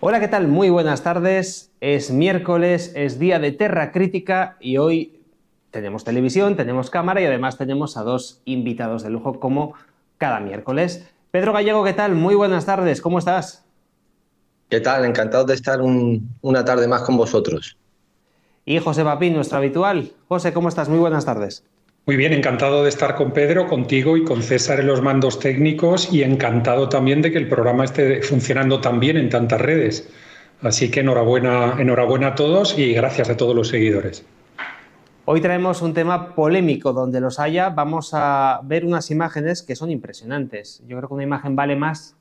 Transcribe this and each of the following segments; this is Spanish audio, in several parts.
Hola, ¿qué tal? Muy buenas tardes. Es miércoles, es día de Terra Crítica y hoy tenemos televisión, tenemos cámara y además tenemos a dos invitados de lujo como cada miércoles. Pedro Gallego, ¿qué tal? Muy buenas tardes, ¿cómo estás? ¿Qué tal? Encantado de estar una tarde más con vosotros. Y José Papín, nuestro habitual. José, ¿cómo estás? Muy buenas tardes. Muy bien, encantado de estar con Pedro, contigo y con César en los mandos técnicos y encantado también de que el programa esté funcionando tan bien en tantas redes. Así que enhorabuena, enhorabuena a todos y gracias a todos los seguidores. Hoy traemos un tema polémico donde los haya. Vamos a ver unas imágenes que son impresionantes. Yo creo que una imagen vale más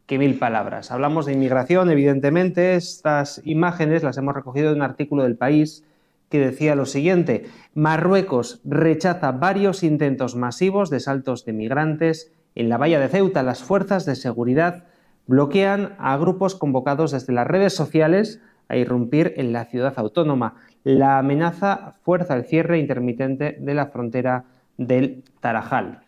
que 1000 palabras. Hablamos de inmigración, evidentemente. Estas imágenes las hemos recogido de un artículo del País que decía lo siguiente: Marruecos rechaza varios intentos masivos de saltos de migrantes en la valla de Ceuta. Las fuerzas de seguridad bloquean a grupos convocados desde las redes sociales a irrumpir en la ciudad autónoma. La amenaza fuerza el cierre intermitente de la frontera del Tarajal.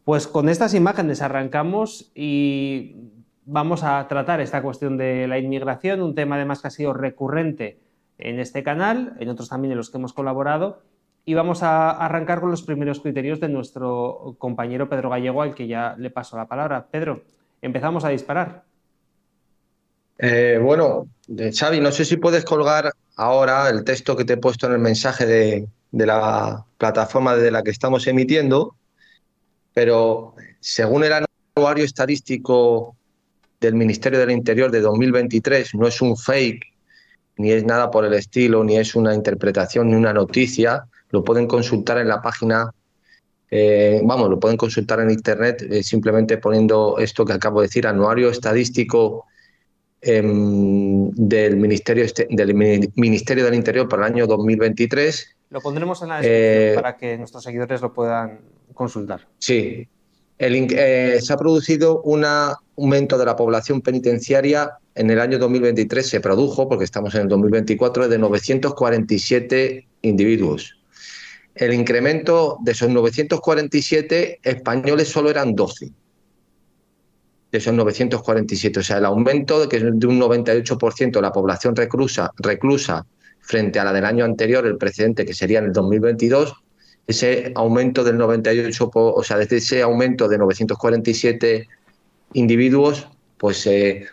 Pues con estas imágenes arrancamos y vamos a tratar esta cuestión de la inmigración, un tema además que ha sido recurrente en este canal, en otros también en los que hemos colaborado, y vamos a arrancar con los primeros criterios de nuestro compañero Pedro Gallego, al que ya le paso la palabra. Pedro, empezamos a disparar. Xavi, no sé si puedes colgar ahora el texto que te he puesto en el mensaje de la plataforma desde la que estamos emitiendo, pero según el anuario estadístico del Ministerio del Interior de 2023, no es un fake, ni es nada por el estilo, ni es una interpretación, ni una noticia. Lo pueden consultar en la página, lo pueden consultar en internet, simplemente poniendo esto que acabo de decir, anuario estadístico del Ministerio del Interior para el año 2023. Lo pondremos en la descripción Eh, para que nuestros seguidores lo puedan consultar. sí, se ha producido un aumento de la población penitenciaria en el año 2023, se produjo, porque estamos en el 2024, de 947 individuos. El incremento de esos 947 españoles solo eran 12. De esos 947. O sea, el aumento de que es de un 98% de la población reclusa frente a la del año anterior, el precedente que sería en el 2022, ese aumento del 98, o sea, desde ese aumento de 947 individuos, pues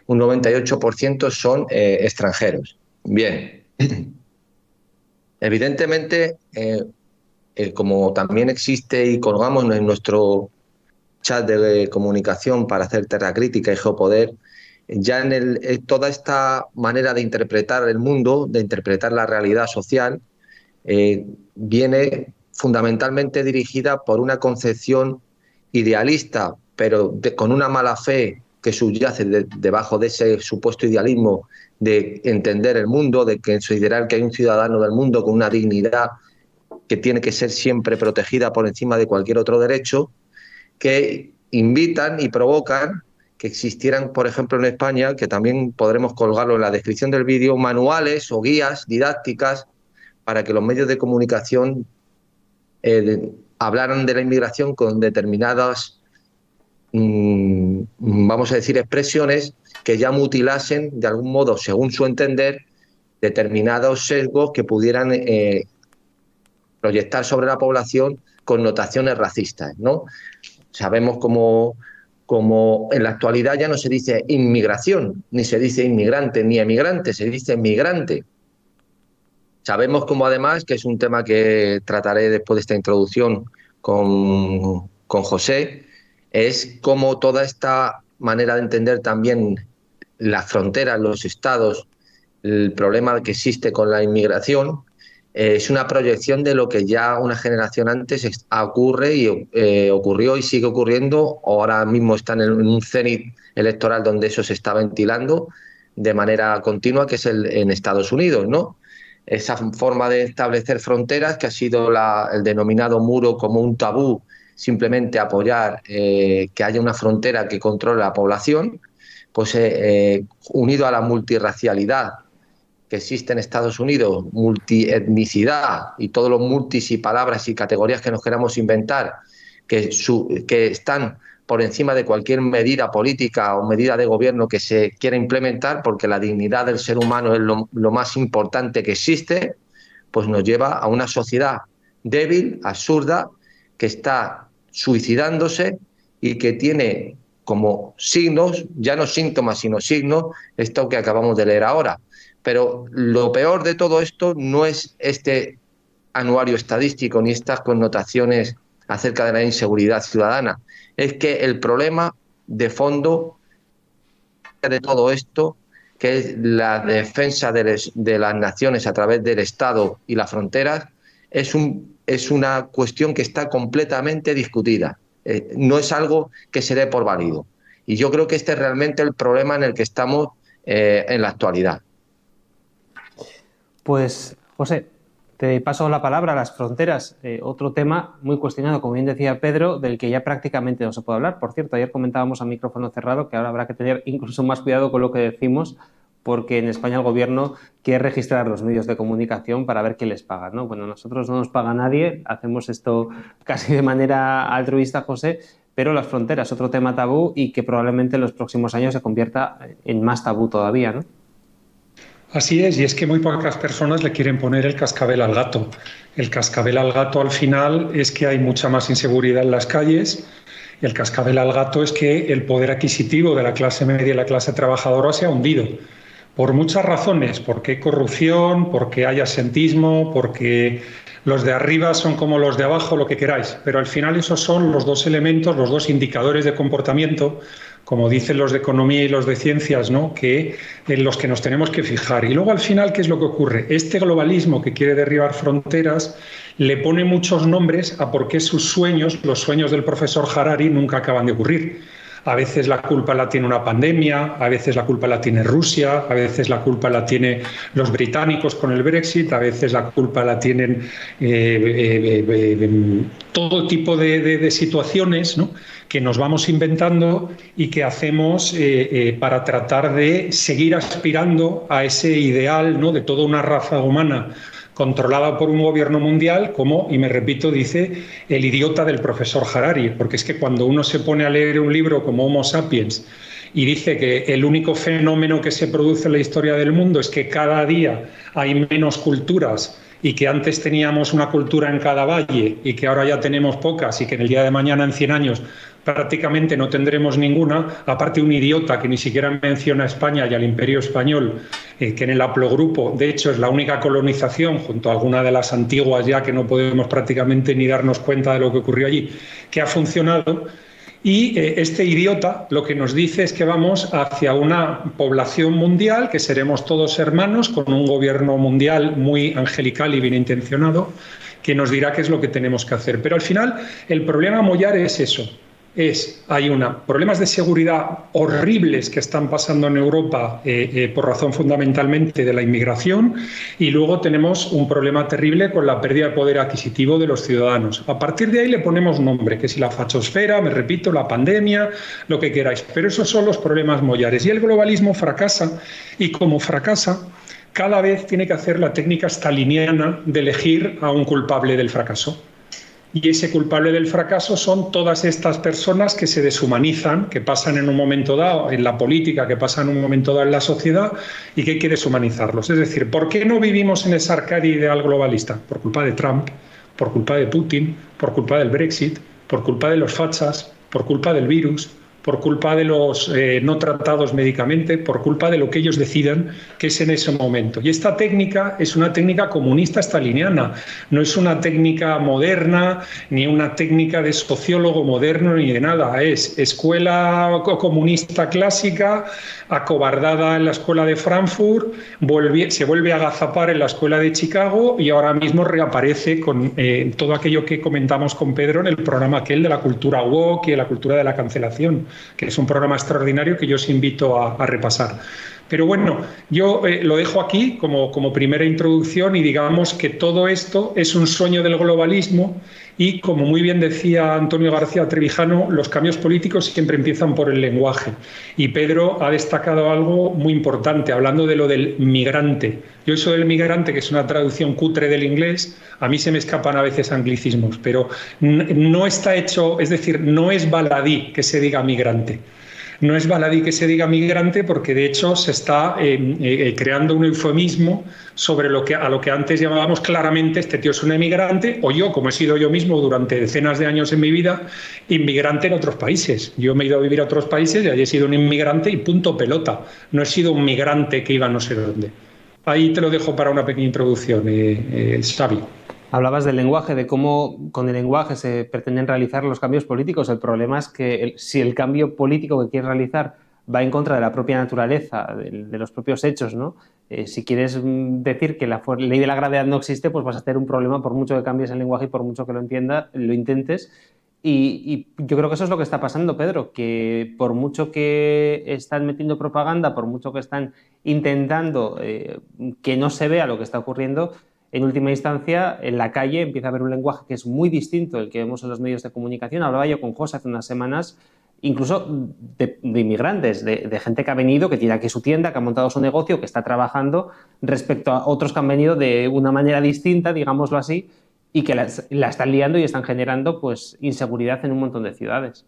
un 98% son extranjeros. Bien, evidentemente, como también existe y colgamos en nuestro chat de comunicación para hacer Terra Crítica y Geopoder, ya toda esta manera de interpretar el mundo, de interpretar la realidad social, viene fundamentalmente dirigida por una concepción idealista, pero con una mala fe que subyace debajo de ese supuesto idealismo de entender el mundo, de considerar que hay un ciudadano del mundo con una dignidad que tiene que ser siempre protegida por encima de cualquier otro derecho, que invitan y provocan que existieran, por ejemplo, en España, que también podremos colgarlo en la descripción del vídeo, manuales o guías didácticas para que los medios de comunicación hablaran de la inmigración con determinadas, vamos a decir, expresiones que ya mutilasen, de algún modo, según su entender, determinados sesgos que pudieran proyectar sobre la población connotaciones racistas, ¿no? Sabemos como en la actualidad ya no se dice inmigración, ni se dice inmigrante, ni emigrante, se dice migrante. Sabemos como además, que es un tema que trataré después de esta introducción con José, es cómo toda esta manera de entender también las fronteras, los estados, el problema que existe con la inmigración, es una proyección de lo que ya una generación antes ocurre y ocurrió y sigue ocurriendo. Ahora mismo están en un cenit electoral donde eso se está ventilando de manera continua, que es en Estados Unidos, ¿no? Esa forma de establecer fronteras, que ha sido el denominado muro como un tabú, simplemente apoyar que haya una frontera que controle la población, pues unido a la multirracialidad que existe en Estados Unidos, multietnicidad y todos los multis y palabras y categorías que nos queramos inventar, que están por encima de cualquier medida política o medida de gobierno que se quiera implementar, porque la dignidad del ser humano es lo más importante que existe, pues nos lleva a una sociedad débil, absurda, que está suicidándose y que tiene como signos, ya no síntomas, sino signos, esto que acabamos de leer ahora. Pero lo peor de todo esto no es este anuario estadístico ni estas connotaciones acerca de la inseguridad ciudadana. Es que el problema de fondo de todo esto, que es la defensa de las naciones a través del Estado y las fronteras, es una cuestión que está completamente discutida. No es algo que se dé por válido. Y yo creo que este es realmente el problema en el que estamos en la actualidad. Pues, José, te paso la palabra a las fronteras. Otro tema muy cuestionado, como bien decía Pedro, del que ya prácticamente no se puede hablar. Por cierto, ayer comentábamos a micrófono cerrado que ahora habrá que tener incluso más cuidado con lo que decimos, porque en España el gobierno quiere registrar los medios de comunicación para ver qué les paga, ¿no? Bueno, nosotros no nos paga nadie, hacemos esto casi de manera altruista, José, pero las fronteras, otro tema tabú y que probablemente en los próximos años se convierta en más tabú todavía, ¿no? Así es, y es que muy pocas personas le quieren poner el cascabel al gato. El cascabel al gato al final es que hay mucha más inseguridad en las calles, y el cascabel al gato es que el poder adquisitivo de la clase media y la clase trabajadora se ha hundido. Por muchas razones, porque hay corrupción, porque hay asentismo, porque los de arriba son como los de abajo, lo que queráis. Pero al final esos son los dos elementos, los dos indicadores de comportamiento, como dicen los de economía y los de ciencias, ¿no? Que en los que nos tenemos que fijar. Y luego al final, ¿qué es lo que ocurre? Este globalismo que quiere derribar fronteras le pone muchos nombres a por qué sus sueños, los sueños del profesor Harari, nunca acaban de ocurrir. A veces la culpa la tiene una pandemia, a veces la culpa la tiene Rusia, a veces la culpa la tienen los británicos con el Brexit, a veces la culpa la tienen todo tipo de situaciones, ¿no?, que nos vamos inventando y que hacemos para tratar de seguir aspirando a ese ideal, ¿no?, de toda una raza humana controlada por un gobierno mundial, como, y me repito, dice el idiota del profesor Harari, porque es que cuando uno se pone a leer un libro como Homo Sapiens y dice que el único fenómeno que se produce en la historia del mundo es que cada día hay menos culturas y que antes teníamos una cultura en cada valle y que ahora ya tenemos pocas y que en el día de mañana, en 100 años, prácticamente no tendremos ninguna, aparte un idiota que ni siquiera menciona a España y al Imperio Español, que en el haplogrupo, de hecho, es la única colonización, junto a alguna de las antiguas ya que no podemos prácticamente ni darnos cuenta de lo que ocurrió allí, que ha funcionado. Y este idiota lo que nos dice es que vamos hacia una población mundial, que seremos todos hermanos, con un gobierno mundial muy angelical y bien intencionado, que nos dirá qué es lo que tenemos que hacer. Pero al final el problema, Mollar, es eso. Hay problemas de seguridad horribles que están pasando en Europa por razón fundamentalmente de la inmigración, y luego tenemos un problema terrible con la pérdida de poder adquisitivo de los ciudadanos. A partir de ahí le ponemos nombre, que si la fachosfera, me repito, la pandemia, lo que queráis, pero esos son los problemas mollares. Y el globalismo fracasa, y como fracasa, cada vez tiene que hacer la técnica staliniana de elegir a un culpable del fracaso. Y ese culpable del fracaso son todas estas personas que se deshumanizan, que pasan en un momento dado en la política, que pasan en un momento dado en la sociedad, y que hay que deshumanizarlos. Es decir, ¿por qué no vivimos en esa Arcadia ideal globalista? Por culpa de Trump, por culpa de Putin, por culpa del Brexit, por culpa de los fachas, por culpa del virus, por culpa de los no tratados médicamente, por culpa de lo que ellos decidan, que es en ese momento. Y esta técnica es una técnica comunista staliniana, no es una técnica moderna, ni una técnica de sociólogo moderno, ni de nada. Es escuela comunista clásica, acobardada en la escuela de Frankfurt, se vuelve a agazapar en la escuela de Chicago, y ahora mismo reaparece con todo aquello que comentamos con Pedro en el programa aquel de la cultura woke y de la cultura de la cancelación, que es un programa extraordinario que yo os invito a repasar. Pero bueno, yo lo dejo aquí como primera introducción, y digamos que todo esto es un sueño del globalismo y, como muy bien decía Antonio García Trevijano, los cambios políticos siempre empiezan por el lenguaje. Y Pedro ha destacado algo muy importante, hablando de lo del migrante. Yo eso del migrante, que es una traducción cutre del inglés, a mí se me escapan a veces anglicismos, pero no está hecho, es decir, no es baladí que se diga migrante. No es baladí que se diga migrante porque, de hecho, se está creando un eufemismo sobre a lo que antes llamábamos claramente este tío es un emigrante, o yo, como he sido yo mismo durante decenas de años en mi vida, inmigrante en otros países. Yo me he ido a vivir a otros países y allí he sido un inmigrante y punto pelota. No he sido un migrante que iba a no sé dónde. Ahí te lo dejo para una pequeña introducción, Xavi. Hablabas del lenguaje, de cómo con el lenguaje se pretenden realizar los cambios políticos. El problema es que si el cambio político que quieres realizar va en contra de la propia naturaleza, de los propios hechos, ¿no? Si quieres decir que la ley de la gravedad no existe, pues vas a tener un problema por mucho que cambies el lenguaje y por mucho que lo intentes. Y yo creo que eso es lo que está pasando, Pedro, que por mucho que están metiendo propaganda, por mucho que están intentando que no se vea lo que está ocurriendo, en última instancia, en la calle empieza a haber un lenguaje que es muy distinto al que vemos en los medios de comunicación. Hablaba yo con José hace unas semanas, incluso de inmigrantes, de gente que ha venido, que tiene aquí su tienda, que ha montado su negocio, que está trabajando, respecto a otros que han venido de una manera distinta, digámoslo así, y que la están liando y están generando pues inseguridad en un montón de ciudades.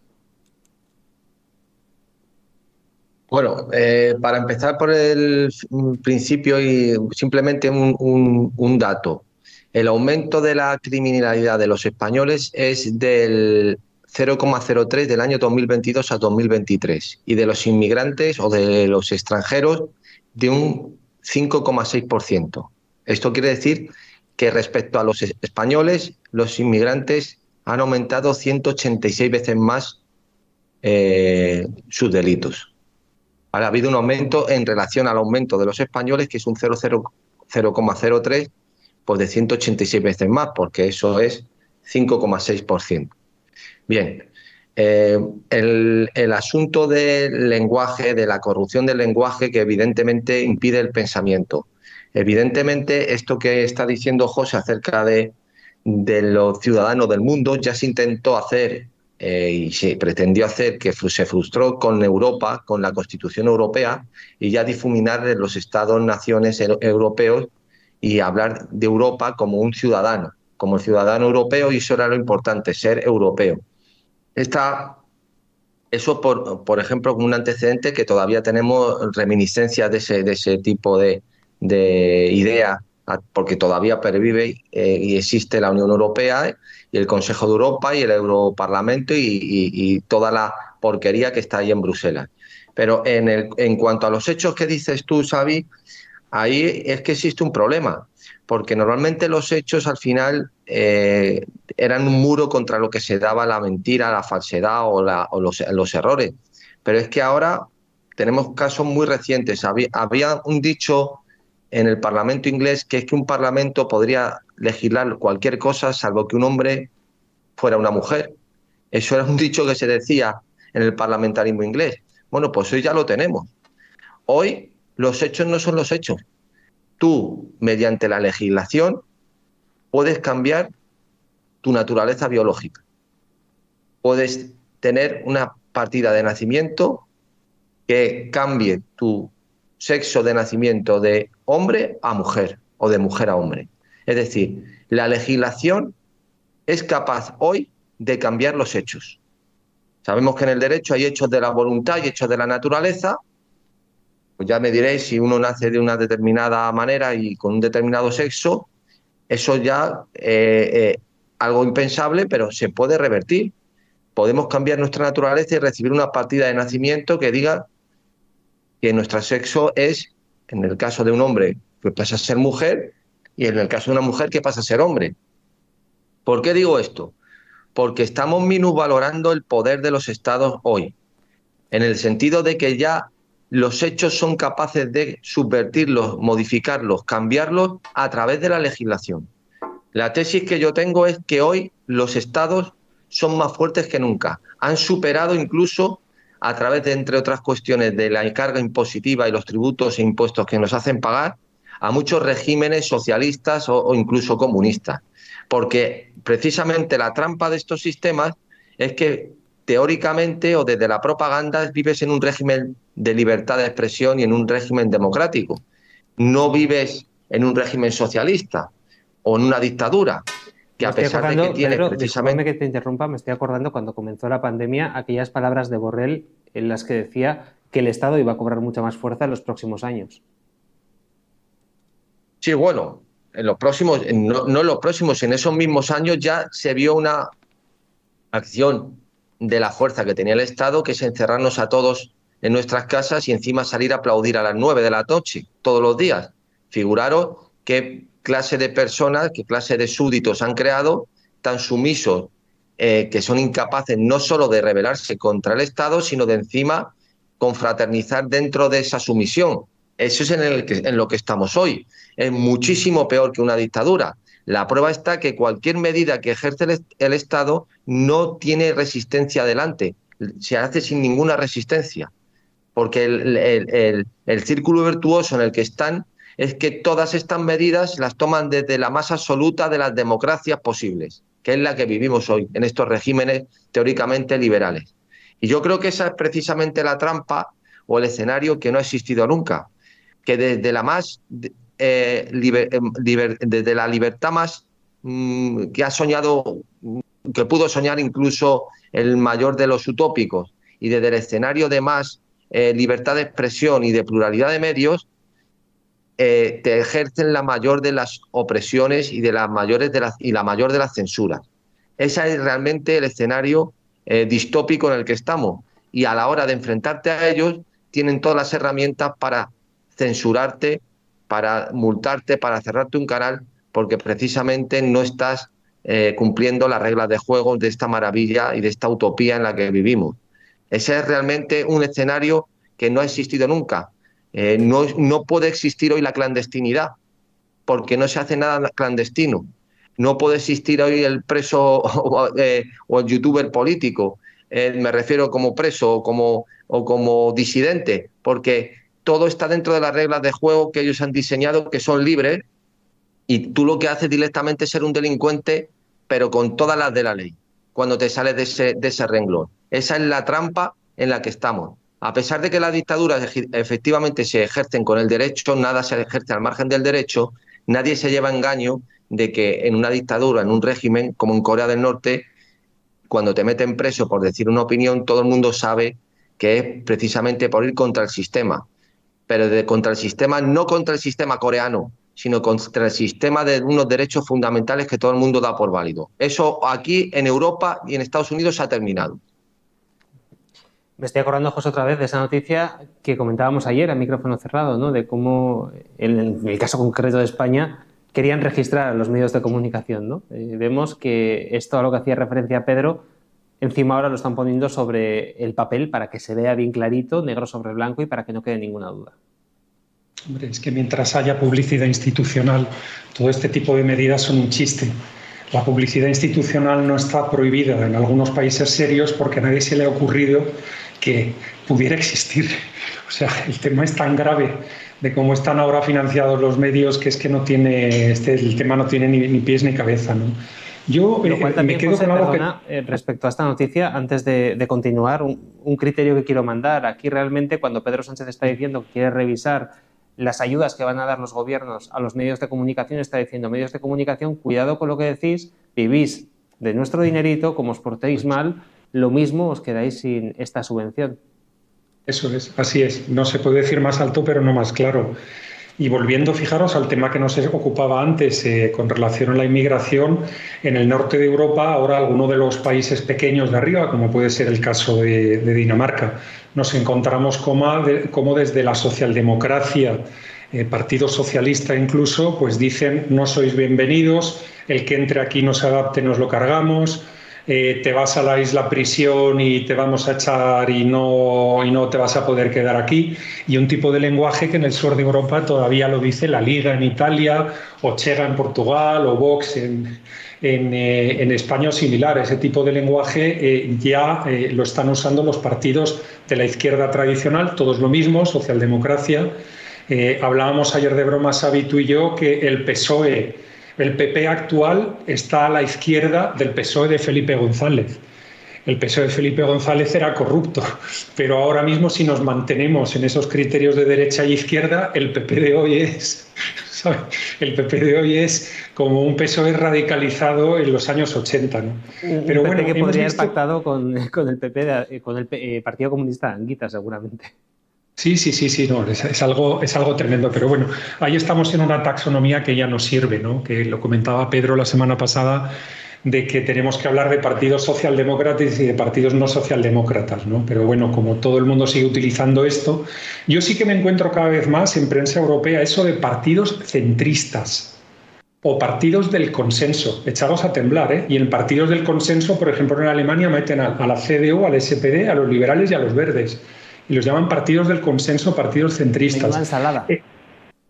Bueno, para empezar por el principio y simplemente un dato. El aumento de la criminalidad de los españoles es del 0,03 del año 2022 a 2023 y de los inmigrantes o de los extranjeros de un 5,6%. Esto quiere decir que respecto a los españoles, los inmigrantes han aumentado 186 veces más sus delitos. Ha habido un aumento en relación al aumento de los españoles, que es un 0,03, pues de 186 veces más, porque eso es 5,6%. Bien, el asunto del lenguaje, de la corrupción del lenguaje, que evidentemente impide el pensamiento. Evidentemente, esto que está diciendo José acerca de los ciudadanos del mundo ya se intentó hacer y se pretendió hacer, que se frustró con Europa, con la Constitución Europea, y ya difuminar los Estados-naciones europeos y hablar de Europa como un ciudadano, como el ciudadano europeo, y eso era lo importante, ser europeo. Eso, por ejemplo, como un antecedente que todavía tenemos reminiscencias de ese tipo de idea, porque todavía pervive y existe la Unión Europea y el Consejo de Europa y el Europarlamento y toda la porquería que está ahí en Bruselas. Pero en cuanto a los hechos que dices tú, Xavi, ahí es que existe un problema, porque normalmente los hechos al final eran un muro contra lo que se daba la mentira, la falsedad o los errores. Pero es que ahora tenemos casos muy recientes. Había un dicho en el Parlamento inglés que es que un Parlamento podría legislar cualquier cosa salvo que un hombre fuera una mujer. Eso era un dicho que se decía en el parlamentarismo inglés. Bueno, pues hoy ya lo tenemos. Hoy los hechos no son los hechos. Tú, mediante la legislación, puedes cambiar tu naturaleza biológica. Puedes tener una partida de nacimiento que cambie tu sexo de nacimiento de hombre a mujer o de mujer a hombre. Es decir, la legislación es capaz hoy de cambiar los hechos. Sabemos que en el derecho hay hechos de la voluntad y hechos de la naturaleza. Pues ya me diréis, si uno nace de una determinada manera y con un determinado sexo, eso ya es algo impensable, pero se puede revertir. Podemos cambiar nuestra naturaleza y recibir una partida de nacimiento que diga que nuestro sexo es, en el caso de un hombre, que pasa a ser mujer, y en el caso de una mujer, que pasa a ser hombre. ¿Por qué digo esto? Porque estamos minusvalorando el poder de los estados hoy, en el sentido de que ya los hechos son capaces de subvertirlos, modificarlos, cambiarlos a través de la legislación. La tesis que yo tengo es que hoy los estados son más fuertes que nunca. Han superado incluso, a través de, entre otras cuestiones, de la carga impositiva y los tributos e impuestos que nos hacen pagar, a muchos regímenes socialistas o incluso comunistas. porque precisamente la trampa de estos sistemas es que teóricamente o desde la propaganda vives en un régimen de libertad de expresión y en un régimen democrático. No vives en un régimen socialista o en una dictadura, que Me a estoy pesar de que acordando, tiene Pedro, precisamente... discúlpame que te interrumpa, me estoy acordando cuando comenzó la pandemia aquellas palabras de Borrell en las que decía que el Estado iba a cobrar mucha más fuerza en los próximos años. Sí, bueno, en los próximos, no en los próximos, en esos mismos años ya se vio una acción de la fuerza que tenía el Estado, que es encerrarnos a todos en nuestras casas y encima salir a aplaudir a las 9 de la noche, todos los días. Figuraros qué clase de personas, qué clase de súbditos han creado, tan sumisos, que son incapaces no solo de rebelarse contra el Estado, sino de encima confraternizar dentro de esa sumisión. Eso es en lo que estamos hoy. Es muchísimo peor que una dictadura. La prueba está que cualquier medida que ejerce el Estado no tiene resistencia adelante, se hace sin ninguna resistencia, porque el círculo virtuoso en el que están es que todas estas medidas las toman desde la más absoluta de las democracias posibles, que es la que vivimos hoy, en estos regímenes teóricamente liberales. Y yo creo que esa es precisamente la trampa o el escenario que no ha existido nunca, que desde la más... desde la libertad más que ha soñado, que pudo soñar incluso el mayor de los utópicos, y desde el escenario de más libertad de expresión y de pluralidad de medios, te ejercen la mayor de las opresiones y la mayor de las censuras. Ese es realmente el escenario distópico en el que estamos, y a la hora de enfrentarte a ellos tienen todas las herramientas para censurarte, para multarte, para cerrarte un canal, porque precisamente no estás cumpliendo las reglas de juego de esta maravilla y de esta utopía en la que vivimos. Ese es realmente un escenario que no ha existido nunca. No puede existir hoy la clandestinidad, porque no se hace nada clandestino. No puede existir hoy el preso o el youtuber político, me refiero como preso o como disidente, porque todo está dentro de las reglas de juego que ellos han diseñado, que son libres, y tú lo que haces directamente es ser un delincuente, pero con todas las de la ley, cuando te sales de ese renglón. Esa es la trampa en la que estamos. A pesar de que las dictaduras efectivamente se ejercen con el derecho, nada se ejerce al margen del derecho, nadie se lleva engaño de que en una dictadura, en un régimen como en Corea del Norte, cuando te meten preso por decir una opinión, todo el mundo sabe que es precisamente por ir contra el sistema. Pero contra el sistema, no contra el sistema coreano, sino contra el sistema de unos derechos fundamentales que todo el mundo da por válido. Eso aquí en Europa y en Estados Unidos se ha terminado. Me estoy acordando, José, otra vez de esa noticia que comentábamos ayer a micrófono cerrado, ¿no? De cómo, en el caso concreto de España, querían registrar a los medios de comunicación, ¿no? Vemos que esto a lo que hacía referencia Pedro, encima ahora lo están poniendo sobre el papel para que se vea bien clarito, negro sobre blanco, y para que no quede ninguna duda. Hombre, es que mientras haya publicidad institucional, todo este tipo de medidas son un chiste. La publicidad institucional no está prohibida en algunos países serios porque a nadie se le ha ocurrido que pudiera existir. O sea, el tema es tan grave de cómo están ahora financiados los medios que es que no tiene, el tema no tiene ni pies ni cabeza, ¿no? Yo también, me quedo José, con algo perdona, respecto a esta noticia, antes de continuar, un criterio que quiero mandar. Aquí realmente, cuando Pedro Sánchez está diciendo que quiere revisar las ayudas que van a dar los gobiernos a los medios de comunicación, está diciendo: medios de comunicación, cuidado con lo que decís, vivís de nuestro dinerito, como os portéis mal, lo mismo os quedáis sin esta subvención. Eso es, así es. No se puede decir más alto, pero no más claro. Y volviendo, fijaros, al tema que nos ocupaba antes con relación a la inmigración, en el norte de Europa, ahora algunos de los países pequeños de arriba, como puede ser el caso de Dinamarca, nos encontramos como desde la socialdemocracia, Partido Socialista incluso, pues dicen: no sois bienvenidos, el que entre aquí no se adapte nos lo cargamos, te vas a la isla prisión y te vamos a echar y no te vas a poder quedar aquí. Y un tipo de lenguaje que en el sur de Europa todavía lo dice la Liga en Italia, o Chega en Portugal, o Vox en España, o similar. Ese tipo de lenguaje ya lo están usando los partidos de la izquierda tradicional, todos lo mismo, socialdemocracia. Hablábamos ayer de broma, Xavi, tú y yo, que el PSOE El PP actual está a la izquierda del PSOE de Felipe González. El PSOE de Felipe González era corrupto, pero ahora mismo si nos mantenemos en esos criterios de derecha e izquierda, el PP de hoy es, ¿sabes? El PP de hoy es como un PSOE radicalizado en los años 80, ¿no? Pero un PP que podría haber pactado con el PP, con el Partido Comunista de Anguita, seguramente. Sí, no, es algo tremendo, pero bueno, ahí estamos en una taxonomía que ya no sirve, ¿no? Que lo comentaba Pedro la semana pasada, de que tenemos que hablar de partidos socialdemócratas y de partidos no socialdemócratas, ¿no? Pero bueno, como todo el mundo sigue utilizando esto, yo sí que me encuentro cada vez más en prensa europea eso de partidos centristas o partidos del consenso, echados a temblar, ¿eh? Y en partidos del consenso, por ejemplo, en Alemania meten a la CDU, al SPD, a los liberales y a los verdes. Y los llaman partidos del consenso, partidos centristas. Menuda ensalada.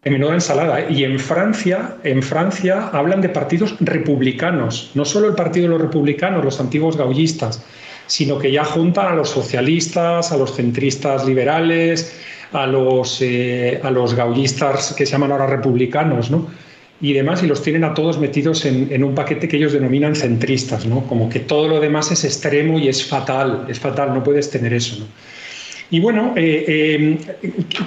Menuda ensalada, ¿eh? Y en Francia hablan de partidos republicanos, no solo el partido de los republicanos, los antiguos gaullistas, sino que ya juntan a los socialistas, a los centristas liberales, a los gaullistas que se llaman ahora republicanos, ¿no? Y demás, y los tienen a todos metidos en un paquete que ellos denominan centristas, ¿no? Como que todo lo demás es extremo y es fatal, no puedes tener eso, ¿no? Y bueno, ¿qué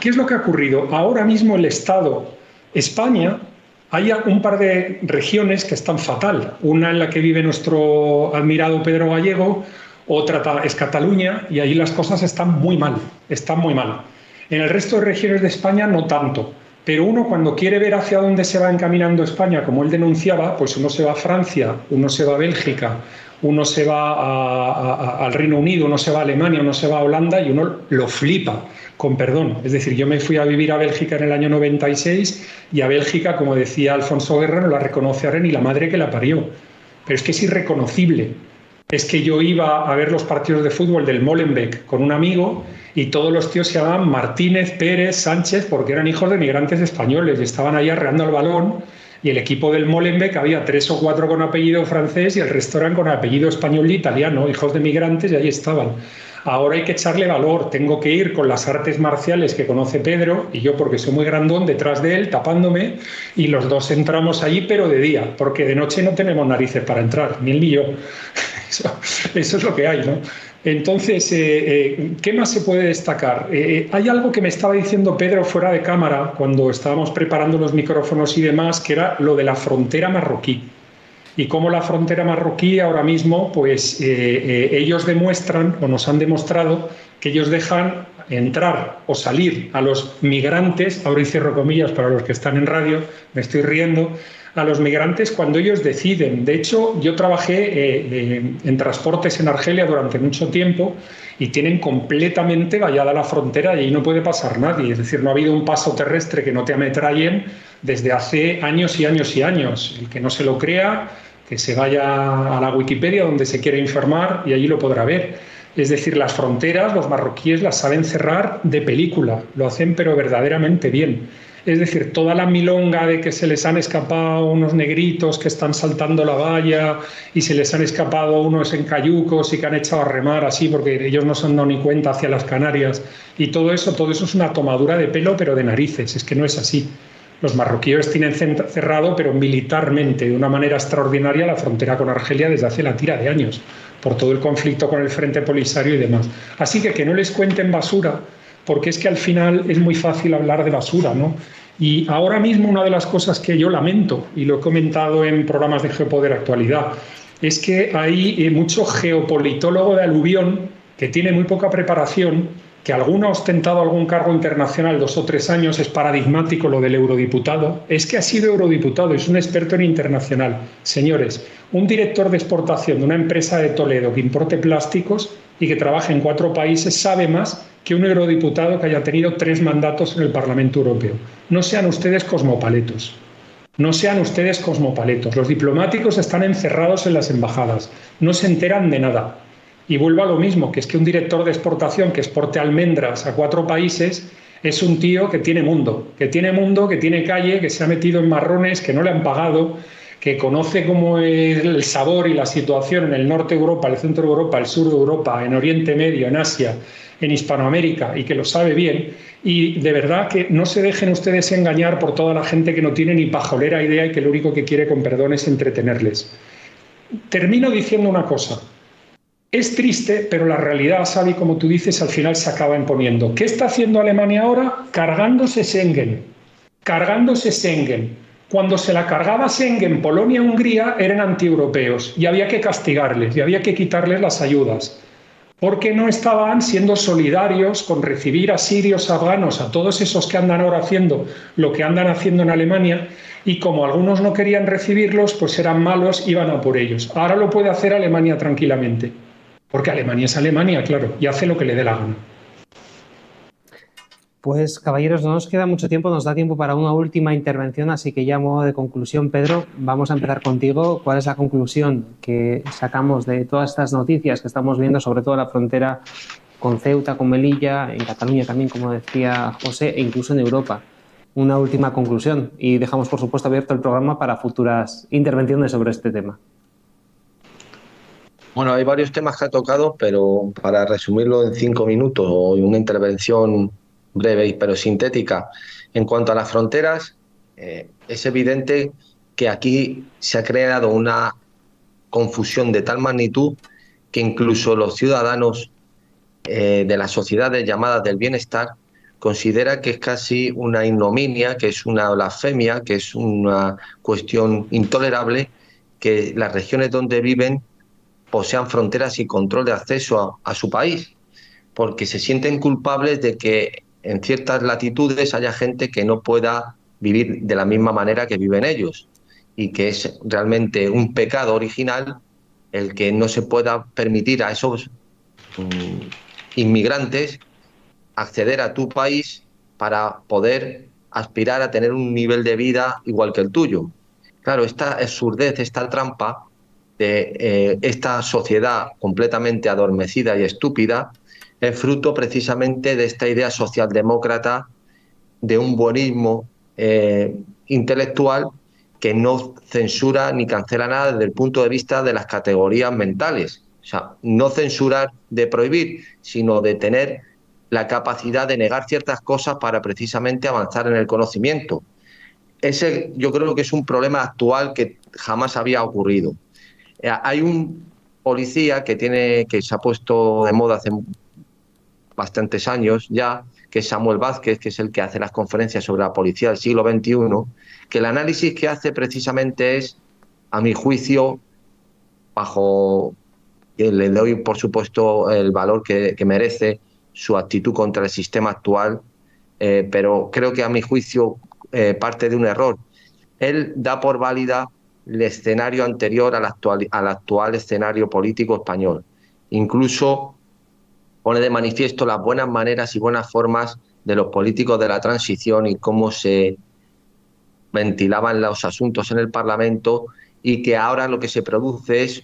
es lo que ha ocurrido? Ahora mismo el Estado, España, hay un par de regiones que están fatal. Una en la que vive nuestro admirado Pedro Gallego, otra es Cataluña, y ahí las cosas están muy mal, En el resto de regiones de España no tanto, pero uno cuando quiere ver hacia dónde se va encaminando España, como él denunciaba, pues uno se va a Francia, uno se va a Bélgica, uno se va al Reino Unido, uno se va a Alemania, uno se va a Holanda y uno lo flipa, con perdón. Es decir, yo me fui a vivir a Bélgica en el año 96 y a Bélgica, como decía Alfonso Guerra, no la reconoce ahora ni la madre que la parió. Pero es que es irreconocible. Es que yo iba a ver los partidos de fútbol del Molenbeek con un amigo y todos los tíos se llamaban Martínez, Pérez, Sánchez, porque eran hijos de migrantes españoles y estaban ahí arreando el balón. Y el equipo del Molenbeek había 3 o 4 con apellido francés y el resto eran con apellido español e italiano, hijos de migrantes, y ahí estaban. Ahora hay que echarle valor, tengo que ir con las artes marciales que conoce Pedro y yo, porque soy muy grandón, detrás de él, tapándome, y los dos entramos allí, pero de día, porque de noche no tenemos narices para entrar, ni él ni yo. Eso es lo que hay, ¿no? Entonces, ¿qué más se puede destacar? Hay algo que me estaba diciendo Pedro fuera de cámara cuando estábamos preparando los micrófonos y demás, que era lo de la frontera marroquí. Y cómo la frontera marroquí ahora mismo, pues ellos demuestran o nos han demostrado que ellos dejan entrar o salir a los migrantes, ahora y cierro comillas para los que están en radio, me estoy riendo, a los migrantes cuando ellos deciden. De hecho, yo trabajé en transportes en Argelia durante mucho tiempo y tienen completamente vallada la frontera y ahí no puede pasar nadie. Es decir, no ha habido un paso terrestre que no te ametrallen desde hace años y años y años. El que no se lo crea, que se vaya a la Wikipedia donde se quiera informar y allí lo podrá ver. Es decir, las fronteras, los marroquíes las saben cerrar de película, lo hacen pero verdaderamente bien. Es decir, toda la milonga de que se les han escapado unos negritos que están saltando la valla y se les han escapado unos encayucos y que han echado a remar así porque ellos no se han dado ni cuenta hacia las Canarias y todo eso es una tomadura de pelo pero de narices, es que no es así. Los marroquíes tienen cerrado, pero militarmente, de una manera extraordinaria, la frontera con Argelia desde hace la tira de años, por todo el conflicto con el Frente Polisario y demás. Así que no les cuenten basura, porque es que al final es muy fácil hablar de basura, ¿no? Y ahora mismo una de las cosas que yo lamento, y lo he comentado en programas de Geopoder Actualidad, es que hay mucho geopolitólogo de aluvión que tiene muy poca preparación, que alguno ha ostentado algún cargo internacional 2 o 3 años, es paradigmático lo del eurodiputado, es que ha sido eurodiputado, es un experto en internacional. Señores, un director de exportación de una empresa de Toledo que importe plásticos y que trabaje en 4 países sabe más que un eurodiputado que haya tenido 3 mandatos en el Parlamento Europeo. No sean ustedes cosmopaletos. No sean ustedes cosmopaletos. Los diplomáticos están encerrados en las embajadas, no se enteran de nada. Y vuelvo a lo mismo, que es que un director de exportación que exporte almendras a 4 países es un tío que tiene mundo, que tiene calle, que se ha metido en marrones, que no le han pagado, que conoce cómo es el sabor y la situación en el norte de Europa, el centro de Europa, el sur de Europa, en Oriente Medio, en Asia, en Hispanoamérica, y que lo sabe bien. Y de verdad que no se dejen ustedes engañar por toda la gente que no tiene ni pajolera idea y que lo único que quiere, con perdón, es entretenerles. Termino diciendo una cosa. Es triste, pero la realidad, Xavi, como tú dices, al final se acaba imponiendo. ¿Qué está haciendo Alemania ahora? Cargándose Schengen. Cargándose Schengen. Cuando se la cargaba Schengen, Polonia y Hungría eran antieuropeos y había que castigarles y había que quitarles las ayudas, porque no estaban siendo solidarios con recibir a sirios, afganos, a todos esos que andan ahora haciendo lo que andan haciendo en Alemania, y como algunos no querían recibirlos, pues eran malos, iban a por ellos. Ahora lo puede hacer Alemania tranquilamente, porque Alemania es Alemania, claro, y hace lo que le dé la gana. Pues, caballeros, no nos queda mucho tiempo, nos da tiempo para una última intervención, así que ya a modo de conclusión, Pedro, vamos a empezar contigo. ¿Cuál es la conclusión que sacamos de todas estas noticias que estamos viendo, sobre todo en la frontera con Ceuta, con Melilla, en Cataluña también, como decía José, e incluso en Europa? Una última conclusión y dejamos, por supuesto, abierto el programa para futuras intervenciones sobre este tema. Bueno, hay varios temas que ha tocado, pero para resumirlo en 5 minutos o en una intervención breve pero sintética. En cuanto a las fronteras, es evidente que aquí se ha creado una confusión de tal magnitud que incluso los ciudadanos de las sociedades llamadas del bienestar considera que es casi una ignominia, que es una blasfemia, que es una cuestión intolerable que las regiones donde viven posean fronteras y control de acceso a su país, porque se sienten culpables de que en ciertas latitudes haya gente que no pueda vivir de la misma manera que viven ellos, y que es realmente un pecado original el que no se pueda permitir a esos inmigrantes acceder a tu país para poder aspirar a tener un nivel de vida igual que el tuyo. Claro, esta absurdez, esta trampa de esta sociedad completamente adormecida y estúpida es fruto precisamente de esta idea socialdemócrata de un buenismo intelectual que no censura ni cancela nada desde el punto de vista de las categorías mentales. O sea, no censurar de prohibir, sino de tener la capacidad de negar ciertas cosas para precisamente avanzar en el conocimiento. Ese yo creo que es un problema actual que jamás había ocurrido. Hay un policía que se ha puesto de moda hace bastantes años ya, que es Samuel Vázquez, que es el que hace las conferencias sobre la policía del siglo XXI, que el análisis que hace precisamente es, a mi juicio, bajo que le doy por supuesto el valor que merece su actitud contra el sistema actual, pero creo que a mi juicio parte de un error. Él da por válida el escenario anterior al actual escenario político español. Incluso pone de manifiesto las buenas maneras y buenas formas de los políticos de la transición y cómo se ventilaban los asuntos en el Parlamento, y que ahora lo que se produce es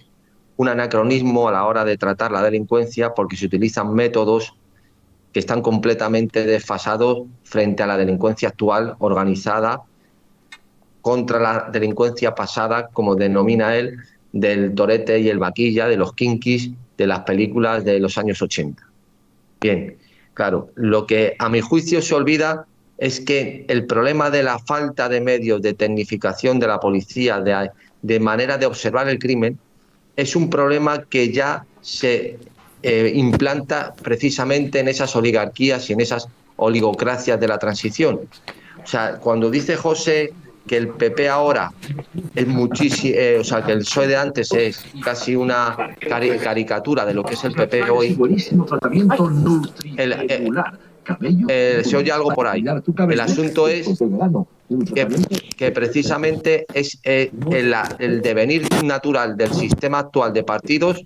un anacronismo a la hora de tratar la delincuencia, porque se utilizan métodos que están completamente desfasados frente a la delincuencia actual organizada contra la delincuencia pasada, como denomina él, del torete y el vaquilla, de los kinkis, de las películas de los años 80. Bien, claro, lo que a mi juicio se olvida es que el problema de la falta de medios, de tecnificación de la policía, de manera de observar el crimen, es un problema que ya se implanta precisamente en esas oligarquías y en esas oligocracias de la transición. O sea, cuando dice José que el PP ahora es muchísimo, o sea, que el PSOE de antes es casi una caricatura de lo que es el PP hoy, se oye algo por ahí. El asunto es que precisamente es el devenir natural del sistema actual de partidos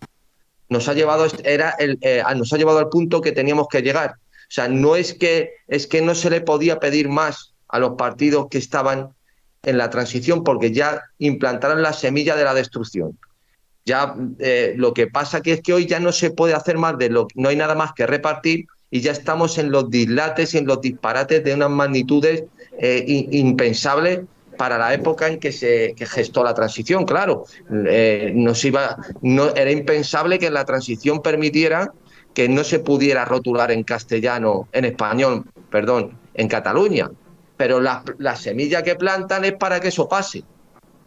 nos ha llevado al punto que teníamos que llegar. O sea, no es que no se le podía pedir más a los partidos que estaban en la transición, porque ya implantaron la semilla de la destrucción. Ya lo que pasa es que hoy ya no se puede hacer más no hay nada más que repartir, y ya estamos en los dislates y en los disparates de unas magnitudes impensables, para la época en que se gestó la transición, claro. Era impensable que en la transición permitiera que no se pudiera rotular en castellano, en español, perdón, en Cataluña. Pero la semilla que plantan es para que eso pase.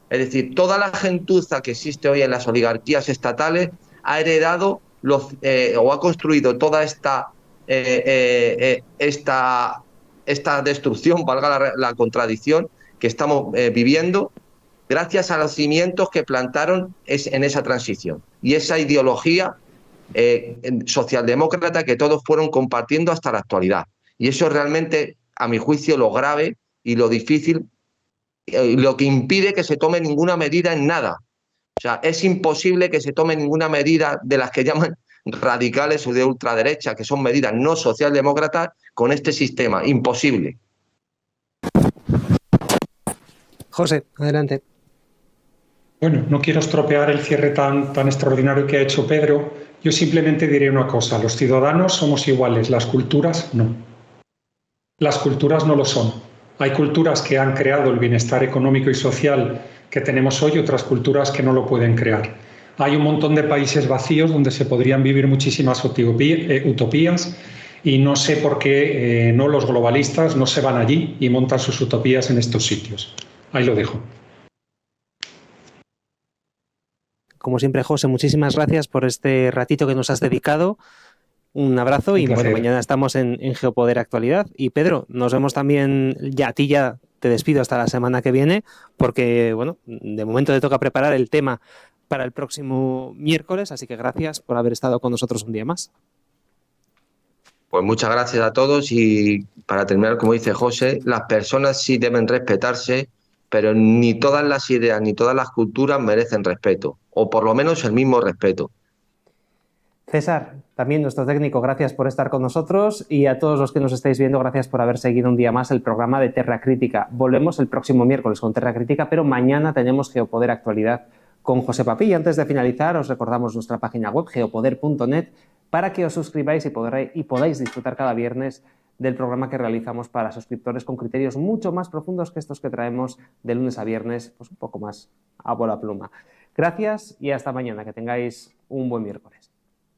Es decir, toda la gentuza que existe hoy en las oligarquías estatales ha heredado o ha construido toda esta destrucción, valga la contradicción, que estamos viviendo, gracias a los cimientos que plantaron en esa transición. Y esa ideología socialdemócrata que todos fueron compartiendo hasta la actualidad. Y eso es realmente, a mi juicio, lo grave y lo difícil, lo que impide que se tome ninguna medida en nada. O sea, es imposible que se tome ninguna medida de las que llaman radicales o de ultraderecha, que son medidas no socialdemócratas, con este sistema. Imposible. José, adelante. Bueno, no quiero estropear el cierre tan extraordinario que ha hecho Pedro. Yo simplemente diré una cosa: los ciudadanos somos iguales, las culturas no. Las culturas no lo son. Hay culturas que han creado el bienestar económico y social que tenemos hoy, otras culturas que no lo pueden crear. Hay un montón de países vacíos donde se podrían vivir muchísimas utopías, y no sé por qué no los globalistas no se van allí y montan sus utopías en estos sitios. Ahí lo dejo. Como siempre, José, muchísimas gracias por este ratito que nos has dedicado. Un abrazo y bueno, mañana estamos en Geopoder Actualidad. Y Pedro, nos vemos también, ya a ti ya te despido hasta la semana que viene, porque bueno, de momento te toca preparar el tema para el próximo miércoles, así que gracias por haber estado con nosotros un día más. Pues muchas gracias a todos, y para terminar, como dice José, las personas sí deben respetarse, pero ni todas las ideas ni todas las culturas merecen respeto, o por lo menos el mismo respeto. César, también nuestro técnico, gracias por estar con nosotros, y a todos los que nos estáis viendo, gracias por haber seguido un día más el programa de Terra Crítica. Volvemos el próximo miércoles con Terra Crítica, pero mañana tenemos Geopoder Actualidad con José Papí. Y antes de finalizar, os recordamos nuestra página web, geopoder.net, para que os suscribáis y podáis disfrutar cada viernes del programa que realizamos para suscriptores con criterios mucho más profundos que estos que traemos de lunes a viernes, pues un poco más a bola pluma. Gracias y hasta mañana, que tengáis un buen miércoles.